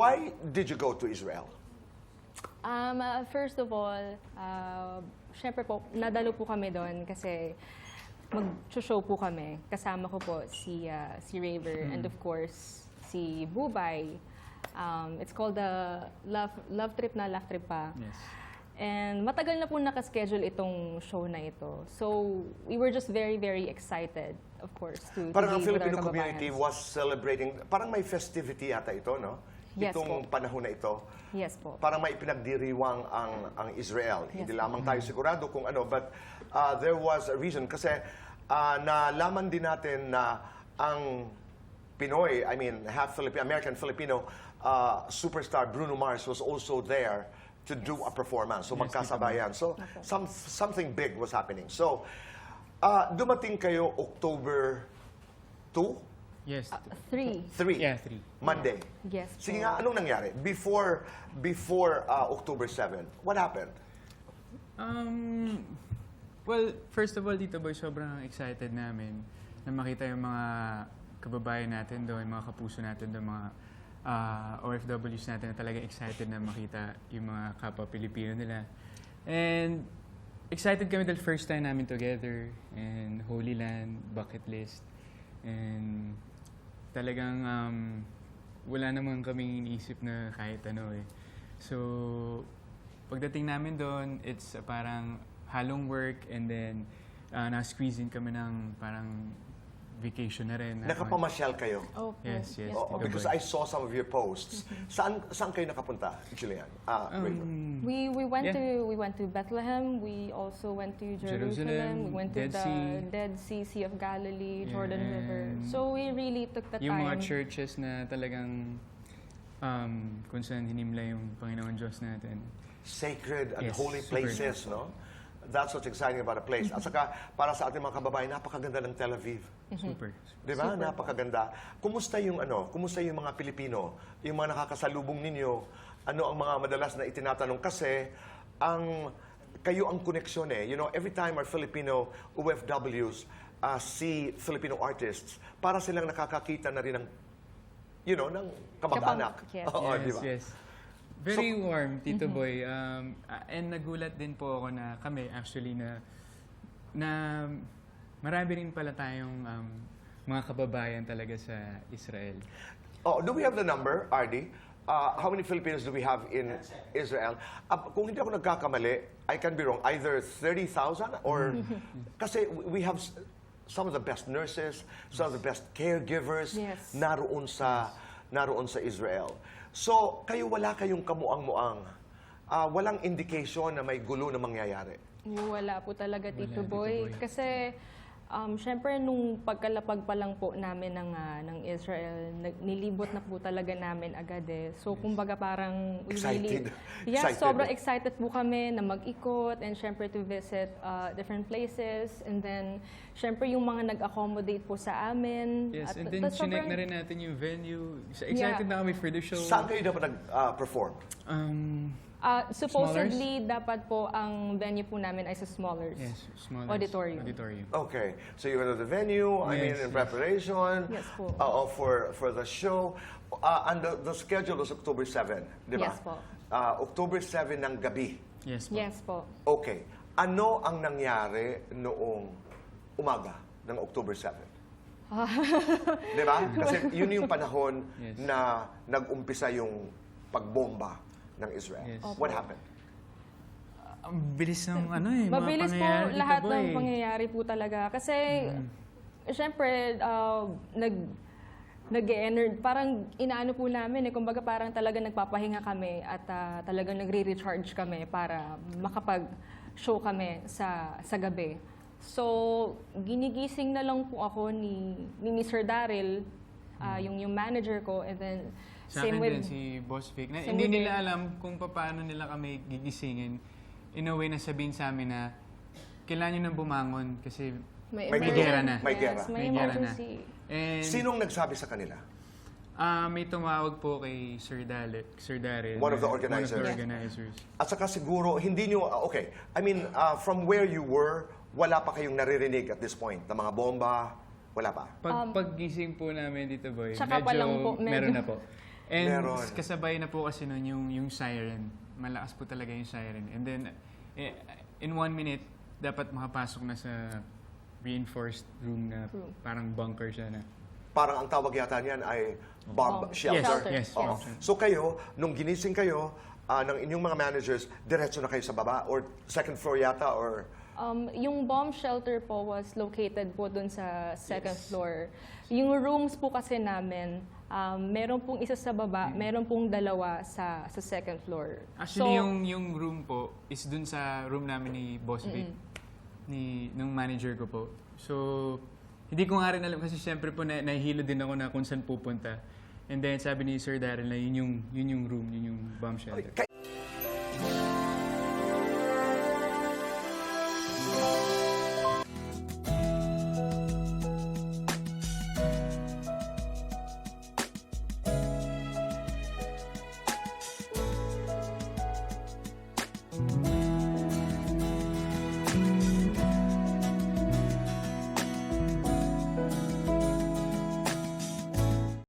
Why did you go to Israel? First of all, syempre po, nadalo po kami doon kasi mag-show po kami. Kasama ko po si Raver and of course si Bubay. It's called the Love Trip na Laugh Trip pa. Yes. And matagal na po nakaschedule itong show na ito. So we were just very, very excited, of course, to Parang ang be with our Filipino community kababayans. was celebrating, parang may festivity yata ito, no? Yes Itong po. panahon na ito. Yes po. Parang may pinagdiriwang ang Israel. Yes. Hindi lamang tayo sigurado kung ano, but there was a reason. Kasi nalaman din natin na ang Pinoy, I mean, half Filipino, American Filipino superstar Bruno Mars was also there to do a performance. So magkasabayan. So something big was happening. So dumating kayo October 2? Yes. 3. 3? Yeah, 3. Monday. Yes Sige po. nga, anong nangyari? Before October 7, what happened? Well, first of all, Tito Boy, sobrang excited namin na makita yung mga kababayan natin doon, mga kapuso natin doon, mga OFWs natin na talagang excited na makita yung mga kapwa Pilipino nila. And excited kami dahil first time namin together and Holy Land, bucket list. And talagang wala naman kaming iniisip na kahit ano eh. So, pagdating namin doon, it's parang halong work and then na-squeeze in kami ng parang vacation na rin. Nakapamasyal kayo? Opo. Yes, yes. Oh, Tito because Boy. I saw some of your posts. Saan kayo nakapunta, Julian? Raver? We went Yeah. to Bethlehem. We also went to Jerusalem. Jerusalem, We went to Dead the Sea. Dead Sea, Sea of Galilee, Yeah, Jordan River. and So we really took the Yung mga time. churches na talagang kung saan hinimla yung Panginoon Diyos natin. Sacred and Yes, holy super. places, no? That's what's exciting about a place. At saka, para sa ating mga kababayan, napakaganda ng Tel Aviv. Super. Di ba? Napakaganda. Kumusta yung mga Pilipino, yung mga nakakasalubong ninyo, ano ang mga madalas na itinatanong? Kasi, kayo ang koneksyon eh. You know, every time our Filipino OFWs see Filipino artists, para silang nakakakita na rin ng, ng kamag-anak. Yes. Oo, di Yes, ba? yes. Very warm, Tito Boy. And nagulat din po ako na kami actually na marami rin pala tayong mga kababayan talaga sa Israel. Oh, do we have the number, Ardy? How many Filipinos do we have in Israel? Kung hindi ako nagkakamali, I can be wrong, either 30,000 or... Kasi we have some of the best nurses, some of the best caregivers Yes. naroon sa Israel. So, wala kayong kamuang-muang. Walang indication na may gulo na mangyayari. Wala po talaga, Tito Tito Boy. Boy. Kasi, syempre, nung pagkalapag pa lang po namin ng Israel, nilibot na po talaga namin agad eh. So, kumbaga parang... Excited. Yeah, Excited. sobrang excited po kami na mag-ikot and syempre to visit different places. And then, syempre yung mga nag-accommodate po sa amin. Yes, At and then tas chinek sobrang- na rin natin yung venue. Excited na kami for the show. Saan kayo dapat nag-perform? Supposedly, dapat po ang venue po namin ay sa Smallers. Yes, small Auditorium. Okay. So you went to the venue, I mean, Yes, in yes. preparation Yes po. for the show. And the schedule was October 7, di ba? Yes po. October 7 ng gabi. Yes po. Yes po. Okay. Ano ang nangyari noong umaga ng October 7? Di ba? Kasi yun yung panahon Yes. na nag-umpisa yung pagbomba ng Israel. Yes. What happened? Ang bilis ng mga Mabilis po pangyayari, Tito lahat Boy. ng pangyayari po talaga. Kasi, syempre, parang inaano po namin eh. Kumbaga parang talaga nagpapahinga kami at talagang nagre-recharge kami para makapag-show kami sa gabi. So, ginigising na lang po ako ni Mr. Daryl, yung manager ko, and then Sa akin din, si Boss Vic, na same hindi with nila Dave. alam kung paano nila kami gigisingin. In a way na sabihin sa amin na kailangan nyo nang bumangon kasi May gera na. May gera. Yes, may gera na. emergency. And Sinong nagsabi sa kanila? may tumawag po kay Sir Daryl. One of the One organizers. of the organizers. At saka siguro, hindi nyo, okay, I mean, from where you were, wala pa kayong naririnig at this point na mga bomba, wala pa. Paggising po namin dito, boy, Tsaka pa lang po, medyo- meron na po. And Meron. kasabay na po kasi nun yung siren. Malakas po talaga yung siren. And then, in 1 minute, dapat makapasok na sa reinforced room na parang bunker siya na. Parang ang tawag yata niyan ay bomb Bomb shelter. shelter. Yes, Oo. yes. So kayo, nung ginising kayo ng inyong mga managers, diretso na kayo sa baba or second floor yata or Yung bomb shelter po was located po dun sa second floor. Yung rooms po kasi namin, meron pong isa sa baba, meron pong dalawa sa second floor. Actually, yung room po is dun sa room namin ni Boss Vic, nung manager ko po. So, hindi ko nga rin alam kasi siyempre po nahihilo din ako na kung saan pupunta. And then sabi ni Sir Darrell na yun yung room, yun yung bomb shelter. Kay-